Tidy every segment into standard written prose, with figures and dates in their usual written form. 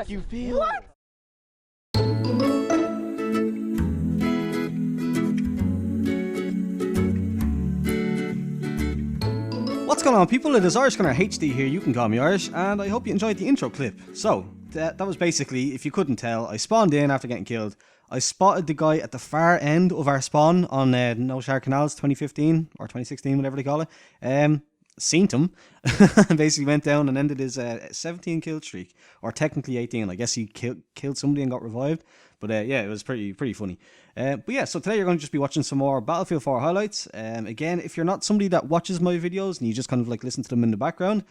make you feel? What? What's going on, people? It is Irish Gunner HD here, you can call me Irish, and I hope you enjoyed the intro clip. So, that was basically, if you couldn't tell, I spawned in after getting killed. I spotted the guy at the far end of our spawn on No Shower Canals 2015, or 2016, whatever they call it. Seen him, and basically went down and ended his 17 kill streak, or technically 18. I guess he killed somebody and got revived. But yeah, it was pretty funny. But yeah, so today you're going to just be watching some more Battlefield 4 highlights. Again, if you're not somebody that watches my videos and you just kind of like listen to them in the background,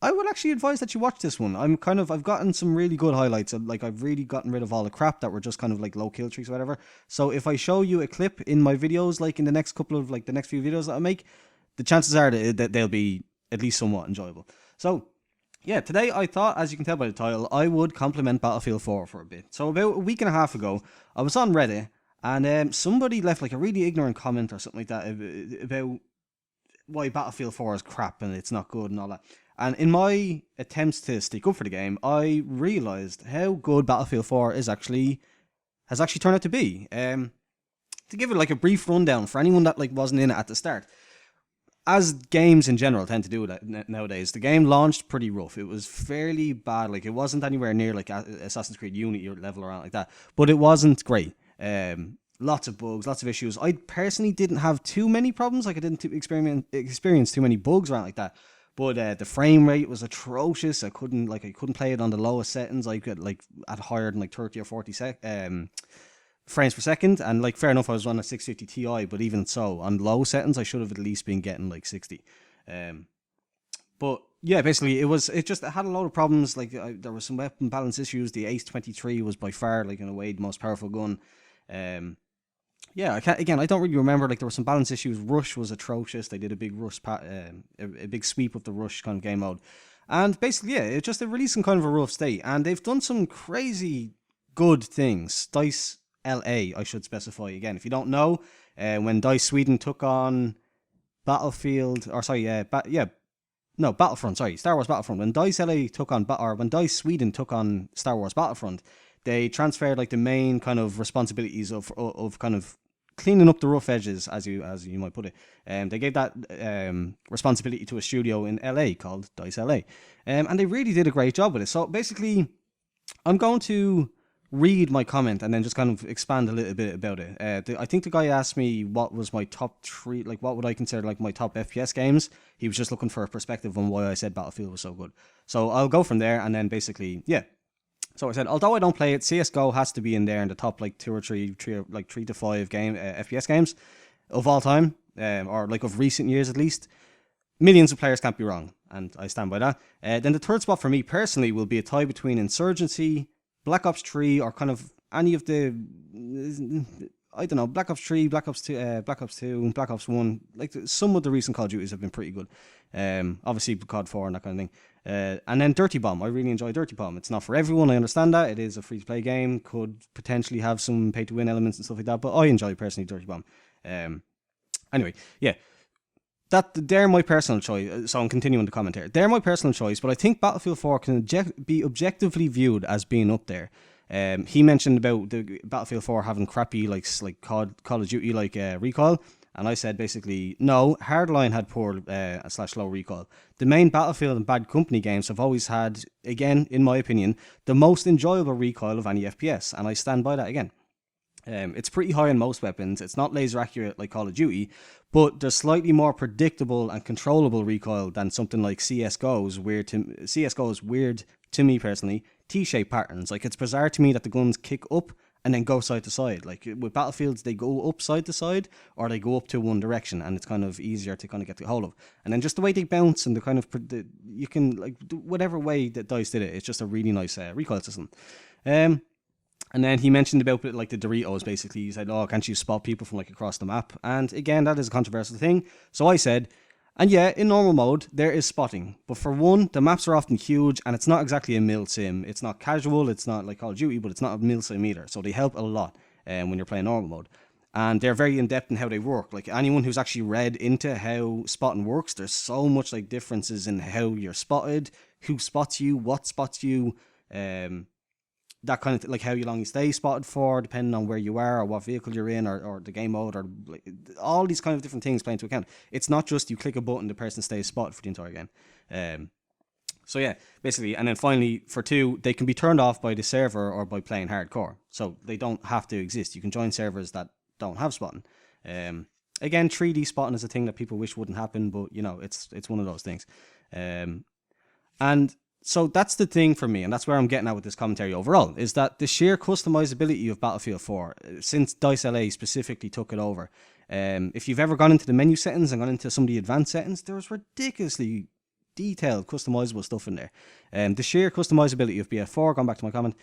I would actually advise that you watch this one. I've gotten some really good highlights. Like, I've really gotten rid of all the crap that were just kind of like low kill streaks or whatever. So if I show you a clip in my videos, like in the next couple of, like the next few videos that I make, the chances are that they'll be at least somewhat enjoyable. So, yeah, today I thought, as you can tell by the title, I would compliment Battlefield 4 for a bit. So about a week and a half ago, I was on Reddit, and somebody left like a really ignorant comment or something like that about why Battlefield 4 is crap and it's not good and all that. And in my attempts to stick up for the game, I realised how good Battlefield 4 has actually turned out to be. To give it like a brief rundown for anyone that like wasn't in it at the start. As games in general tend to do nowadays, the game launched pretty rough. It was fairly bad. Like, it wasn't anywhere near like Assassin's Creed Unity or level around like that. But it wasn't great. Lots of bugs, lots of issues. I personally didn't have too many problems. Like, I didn't experience too many bugs around like that. But the frame rate was atrocious. I couldn't play it on the lowest settings. I could like at higher than like 30 or 40 frames per second, and like fair enough, I was on a 650 Ti, but even so, on low settings I should have at least been getting like 60. But yeah, basically it had a lot of problems. Like, there was some weapon balance issues. The Ace 23 was by far, like, in a way, the most powerful gun. Yeah, I don't really remember. Like, there were some balance issues. Rush was atrocious. They did a big rush a big sweep of the Rush kind of game mode, and basically, yeah, it just released in kind of a rough state. And they've done some crazy good things. DICE LA, I should specify again. If you don't know, when DICE Sweden took on Battlefront, Star Wars Battlefront. When DICE LA took on, when DICE Sweden took on Star Wars Battlefront, they transferred like the main kind of responsibilities of kind of cleaning up the rough edges, as you might put it. They gave that responsibility to a studio in LA called DICE LA, and they really did a great job with it. So basically, I'm going to read my comment and then just kind of expand a little bit about it. I think the guy asked me what was my top 3, like what would I consider like my top FPS games. He was just looking for a perspective on why I said Battlefield was so good. So I'll go from there, and then basically, yeah. So I said, although I don't play it, CSGO has to be in there in the top like 2 or 3 like 3 to 5 FPS games of all time, or like of recent years at least. Millions of players can't be wrong, and I stand by that. Then the third spot for me personally will be a tie between Insurgency, Black Ops 3, or kind of any of the, I don't know, Black Ops 3, Black Ops 2, Black Ops 2, Black Ops 1. Like, some of the recent Call of Duties have been pretty good. Obviously, COD 4 and that kind of thing. And then Dirty Bomb. I really enjoy Dirty Bomb. It's not for everyone, I understand that. It is a free-to-play game. Could potentially have some pay-to-win elements and stuff like that. But I enjoy, personally, Dirty Bomb. Anyway, yeah. They're my personal choice, so I'm continuing the comment here. They're my personal choice, but I think Battlefield 4 can be objectively viewed as being up there. He mentioned about the Battlefield 4 having crappy like Call of Duty like recoil, and I said basically no. Hardline had poor / low recoil. The main Battlefield and Bad Company games have always had, again in my opinion, the most enjoyable recoil of any FPS, and I stand by that again. It's pretty high on most weapons. It's not laser accurate like Call of Duty, but there's slightly more predictable and controllable recoil than something like CSGO's weird to me personally, T-shaped patterns. Like, it's bizarre to me that the guns kick up and then go side to side. Like, with Battlefields, they go up side to side, or they go up to one direction, and it's kind of easier to kind of get the hold of. And then just the way they bounce and the kind of, you can, like, whatever way that DICE did it, it's just a really nice recoil system. And then he mentioned about like the Doritos, basically. He said, oh, can't you spot people from like across the map? And again, that is a controversial thing. So I said, and yeah, in normal mode, there is spotting. But for one, the maps are often huge, and it's not exactly a mil sim. It's not casual, it's not like Call of Duty, but it's not a mil sim either. So they help a lot when you're playing normal mode. And they're very in-depth in how they work. Like, anyone who's actually read into how spotting works, there's so much like differences in how you're spotted, who spots you, what spots you, that kind of like how long you stay spotted for, depending on where you are or what vehicle you're in, or the game mode, or like, all these kind of different things play into account. It's not just you click a button, the person stays spotted for the entire game. So yeah, basically, and then finally for 2, they can be turned off by the server or by playing hardcore. So they don't have to exist. You can join servers that don't have spotting. Again, 3D spotting is a thing that people wish wouldn't happen, but it's one of those things. And so that's the thing for me, and that's where I'm getting at with this commentary overall, is that the sheer customizability of Battlefield 4, since DICE LA specifically took it over, if you've ever gone into the menu settings and gone into some of the advanced settings, there's ridiculously detailed customizable stuff in there. The sheer customizability of BF4, going back to my comment,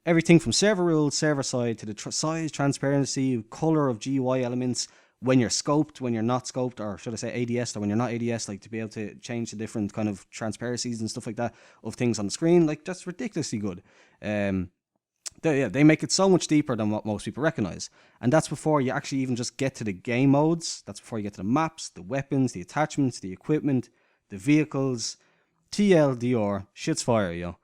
everything from server rules, server side, to the size, transparency, color of GUI elements, when you're scoped, when you're not scoped, or should I say ADS, or when you're not ADS, like to be able to change the different kind of transparencies and stuff like that of things on the screen, like that's ridiculously good. They make it so much deeper than what most people recognize. And that's before you actually even just get to the game modes. That's before you get to the maps, the weapons, the attachments, the equipment, the vehicles, TLDR, shit's fire, yo.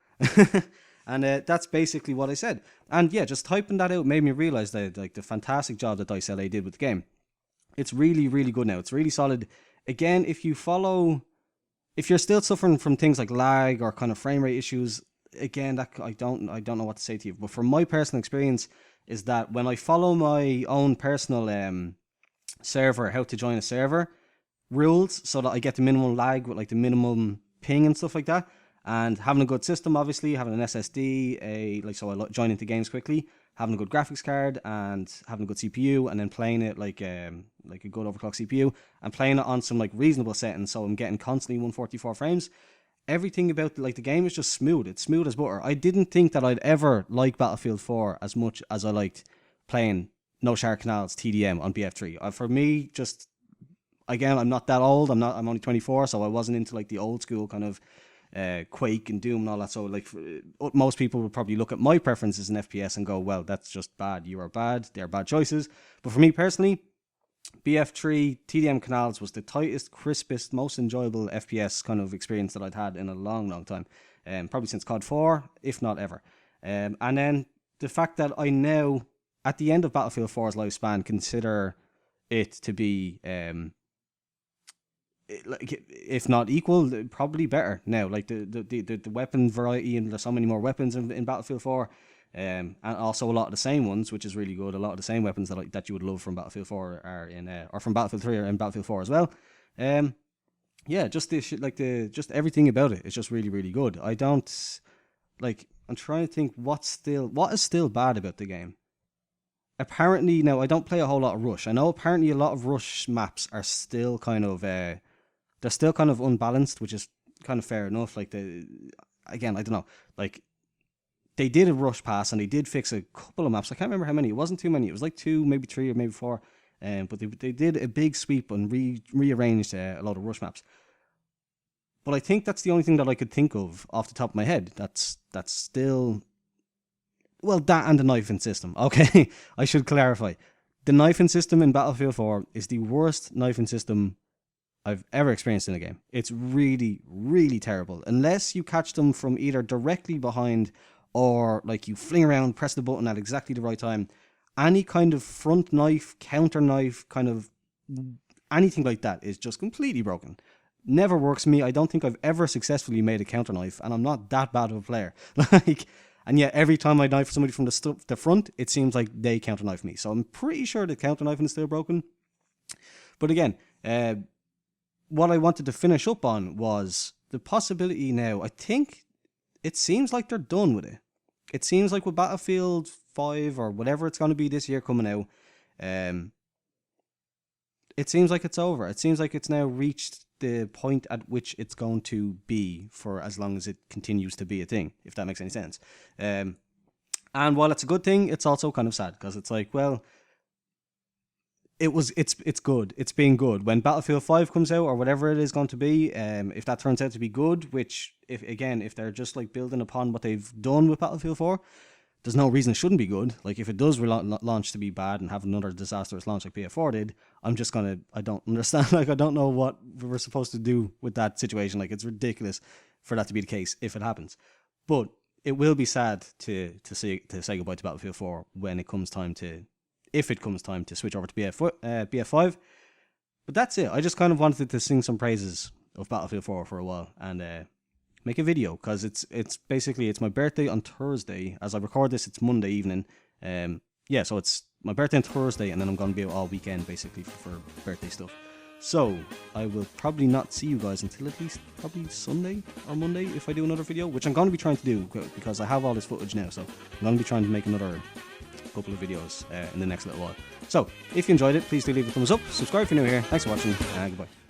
And that's basically what I said. And yeah, just typing that out made me realize that like the fantastic job that DICE LA did with the game. It's really, really good now. It's really solid. Again, if you're still suffering from things like lag or kind of frame rate issues, again, that I don't know what to say to you. But from my personal experience, is that when I follow my own personal server, how to join a server rules, so that I get the minimum lag with like the minimum ping and stuff like that, and having a good system, obviously having an SSD, so I join into games quickly, having a good graphics card and having a good CPU, and then playing it like a good overclock CPU, and playing it on some like reasonable settings, so I'm getting constantly 144 frames. Everything about the game is just smooth. It's smooth as butter. I didn't think that I'd ever like Battlefield 4 as much as I liked playing No Shower Canals TDM on BF3. For me, just again, I'm not that old. I'm only 24, so I wasn't into like the old school kind of Quake and Doom and all that. So like most people would probably look at my preferences in FPS and go, well, that's just bad. You are bad. They're bad choices. But for me personally, BF3 TDM Canals was the tightest, crispest, most enjoyable FPS kind of experience that I'd had in a long, long time. Probably since COD 4, if not ever. And then the fact that I now, at the end of Battlefield 4's lifespan, consider it to be if not equal, probably better now. Like the weapon variety, and there's so many more weapons in Battlefield 4, and also a lot of the same ones, which is really good. A lot of the same weapons that you would love from Battlefield 4 are in, or from Battlefield 3 are in Battlefield 4 as well. Just just everything about it is just really, really good. I'm trying to think what is still bad about the game. Apparently, now I don't play a whole lot of Rush. I know apparently a lot of Rush maps are still kind of they're still kind of unbalanced, which is kind of fair enough. Like I don't know. Like they did a Rush pass and they did fix a couple of maps. I can't remember how many. It wasn't too many. It was like 2, maybe 3, or maybe 4. But they did a big sweep and rearranged a lot of Rush maps. But I think that's the only thing that I could think of off the top of my head. That's still, well, that and the knifing system. Okay, I should clarify. The knifing system in Battlefield 4 is the worst knifing system I've ever experienced in a game. It's really, really terrible. Unless you catch them from either directly behind or like you fling around, press the button at exactly the right time. Any kind of front knife, counter knife, kind of anything like that is just completely broken. Never works for me. I don't think I've ever successfully made a counter knife, and I'm not that bad of a player. And yet every time I knife somebody from the front, it seems like they counter knife me. So I'm pretty sure the counter knifing is still broken. But again, what I wanted to finish up on was the possibility now. I think it seems like they're done with it. It seems like with Battlefield 5 or whatever it's going to be this year coming out, it seems like it's over. It seems like it's now reached the point at which it's going to be for as long as it continues to be a thing, if that makes any sense. And while it's a good thing, it's also kind of sad, because it's like, well, it's good. It's been good. When Battlefield 5 comes out, or whatever it is going to be, if that turns out to be good, which if they're just like building upon what they've done with Battlefield 4, there's no reason it shouldn't be good. Like if it does launch to be bad and have another disastrous launch like BF4 did, I don't understand. Like I don't know what we're supposed to do with that situation. Like it's ridiculous for that to be the case if it happens. But it will be sad to say goodbye to Battlefield 4 when it comes time to, if it comes time to switch over to BF5. But that's it. I just kind of wanted to sing some praises of Battlefield 4 for a while and make a video, because it's basically, it's my birthday on Thursday. As I record this, it's Monday evening. Yeah, so it's my birthday on Thursday, and then I'm going to be out all weekend basically for birthday stuff. So I will probably not see you guys until at least probably Sunday or Monday if I do another video, which I'm going to be trying to do because I have all this footage now. So I'm going to be trying to make another couple of videos in the next little while. So if you enjoyed it, please do leave a thumbs up, subscribe if you're new here. Thanks for watching, and goodbye.